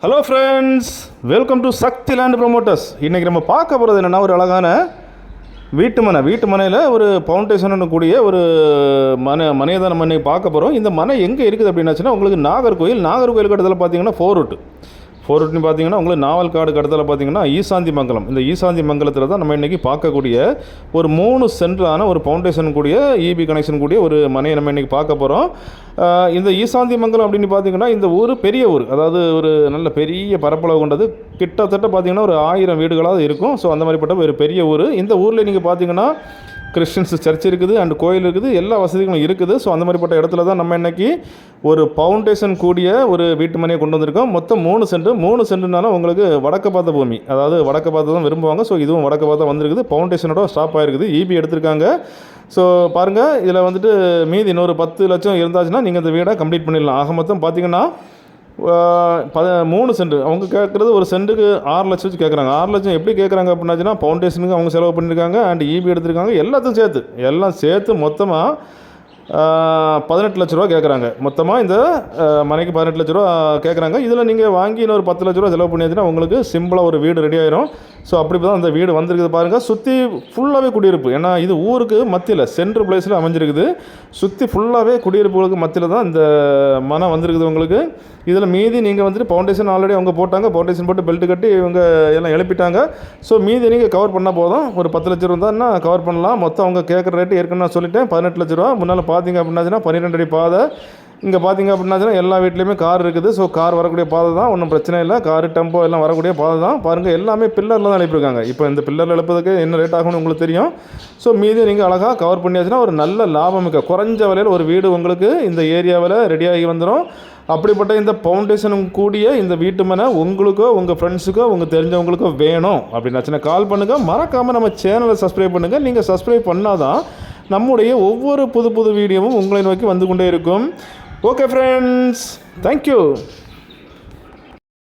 Hello friends, welcome to Shakti land promoters. இன்றைக்கி நம்ம பார்க்க போகிறது என்னென்னா, ஒரு அழகான வீட்டு மனையில் ஒரு ஃபவுண்டேஷன் கூடிய ஒரு மனையை தான் நம்ம இன்றைக்கி பார்க்க போகிறோம். இந்த மனை எங்கே இருக்குது அப்படின்னாச்சுன்னா, உங்களுக்கு நாகர்கோயில் கட்டத்தில் பார்த்தீங்கன்னா 4 ரூட்னு பார்த்தீங்கன்னா உங்களுக்கு நாவல்காடு கடத்தில் பார்த்தீங்கன்னா ஈசாந்தி மங்கலம். இந்த ஈசாந்தி மங்கலத்தில் தான் நம்ம இன்றைக்கி பார்க்கக்கூடிய ஒரு 3 சென்டரான ஒரு ஃபவுண்டேஷன் கூடிய இபி கனெக்ஷன் கூடிய ஒரு மனையை நம்ம இன்றைக்கி பார்க்க போகிறோம். இந்த ஈசாந்தி மங்கலம் அப்படின்னு பார்த்தீங்கன்னா இந்த ஊர் பெரிய ஊர், அதாவது ஒரு நல்ல பெரிய பரப்பளவு கொண்டது. கிட்டத்தட்ட பார்த்தீங்கன்னா ஒரு 1000 வீடுகளாவது இருக்கும். ஸோ அந்த மாதிரிப்பட்ட ஒரு பெரிய ஊர். இந்த ஊரில் நீங்கள் பார்த்தீங்கன்னா கிறிஸ்டின்ஸ் சர்ச் இருக்குது அண்ட் கோயில் இருக்குது, எல்லா வசதிகளும் இருக்குது. ஸோ அந்த மாதிரிப்பட்ட இடத்துல தான் நம்ம இன்றைக்கி ஒரு ஃபவுண்டேஷன் கூடிய ஒரு வீட்டு மனையை கொண்டு வந்திருக்கோம். மொத்தம் 3 சென்ட்னாலும் உங்களுக்கு வடக்கு பார்த்த பூமி, அதாவது வடக்கு பார்த்து தான் விரும்புவாங்க. ஸோ இதுவும் வடக்கு பார்த்தா வந்திருக்குது. ஃபவுண்டேஷனோட ஸ்டாப் ஆகிருக்குது, இபி எடுத்திருக்காங்க. ஸோ பாருங்கள், இதில் வந்துட்டு மீதி இன்னொரு 10 லட்சம் இருந்தாச்சுன்னா நீங்கள் இந்த வீடை கம்ப்ளீட் பண்ணிடலாம். ஆக மொத்தம் பார்த்தீங்கன்னா 3 சென்ட். அவங்க கேட்குறது ஒரு சென்ட்டுக்கு 6 லட்சம் வச்சு கேட்குறாங்க. 6 லட்சம் எப்படி கேட்குறாங்க அப்படின்னாச்சுன்னா, ஃபவுண்டேஷனுக்கு அவங்க செலவு பண்ணியிருக்காங்க அண்ட் இபி எடுத்திருக்காங்க. எல்லாம் சேர்த்து மொத்தமாக 18 லட்ச ரூபா கேட்குறாங்க. மொத்தமாக இந்த மனைக்கு 18 லட்ச ரூபா கேட்குறாங்க. இதில் நீங்கள் வாங்கி இன்னொரு 10 லட்ச ரூபா செலவு பண்ணியாச்சுன்னா உங்களுக்கு சிம்பிளாக ஒரு வீடு ரெடி ஆயிரும். ஸோ அப்படி தான் அந்த வீடு வந்திருக்குது பாருங்கள். சுற்றி ஃபுல்லாகவே குடியிருப்பு. ஏன்னா இது ஊருக்கு மத்தியில் சென்ட்ரல் பிளேஸில் அமைஞ்சிருக்குது. சுற்றி ஃபுல்லாகவே குடியிருப்புகளுக்கு மத்தியில் தான் இந்த மனை வந்திருக்குது உங்களுக்கு. இதில் மீதி நீங்கள் வந்துட்டு ஃபவுண்டேஷன் ஆல்ரெடி அவங்க போட்டாங்க. ஃபவுண்டேஷன் போட்டு பெல்ட் கட்டி இவங்க எல்லாம் எழுப்பிட்டாங்க. ஸோ மீதி நீங்கள் கவர் பண்ணால் போதும். ஒரு 10 லட்ச ரூபா தான் கவர் பண்ணலாம். மொத்தம் அவங்க கேட்குற ரேட்டு ஏற்கனவே நான் சொல்லிட்டேன், 18 லட்ச ரூபா. முன்னால் பார்த்தீங்க அப்படின்னாச்சுன்னா 12 அடி பாதை. இங்கே பார்த்தீங்க அப்படின்னாச்சுன்னா எல்லா வீட்லேயுமே கார் இருக்குது. ஸோ கார் வரக்கூடிய பாதை தான், ஒன்றும் பிரச்சனை இல்லை. காரு டெம்போ எல்லாம் வரக்கூடிய பாதை தான். பாருங்கள், எல்லாமே பில்லரில் தான் எழுப்பியிருக்காங்க. இப்போ இந்த பில்லரில் எழுப்புறதுக்கு என்ன ரேட் ஆகும்னு உங்களுக்கு தெரியும். ஸோ மீதி நீங்கள் அழகாக கவர் பண்ணியாச்சுன்னா ஒரு நல்ல லாபமிக்க குறைஞ்ச விலையில் ஒரு வீடு உங்களுக்கு இந்த ஏரியாவில் ரெடியாகி வந்துடும். அப்படிப்பட்ட இந்த ஃபவுண்டேஷனும் கூடிய இந்த வீட்டு மனை உங்களுக்கோ உங்கள் ஃப்ரெண்ட்ஸுக்கோ உங்கள் தெரிஞ்சவங்களுக்கோ வேணும் அப்படின்னாச்சுன்னா கால் பண்ணுங்கள். மறக்காமல் நம்ம சேனலை சப்ஸ்கிரைப் பண்ணுங்கள். நீங்கள் சப்ஸ்கிரைப் பண்ணால் தான் நம்முடைய ஒவ்வொரு புது வீடியோவும் உங்களை நோக்கி வந்து கொண்டே இருக்கும். Okay friends, thank you.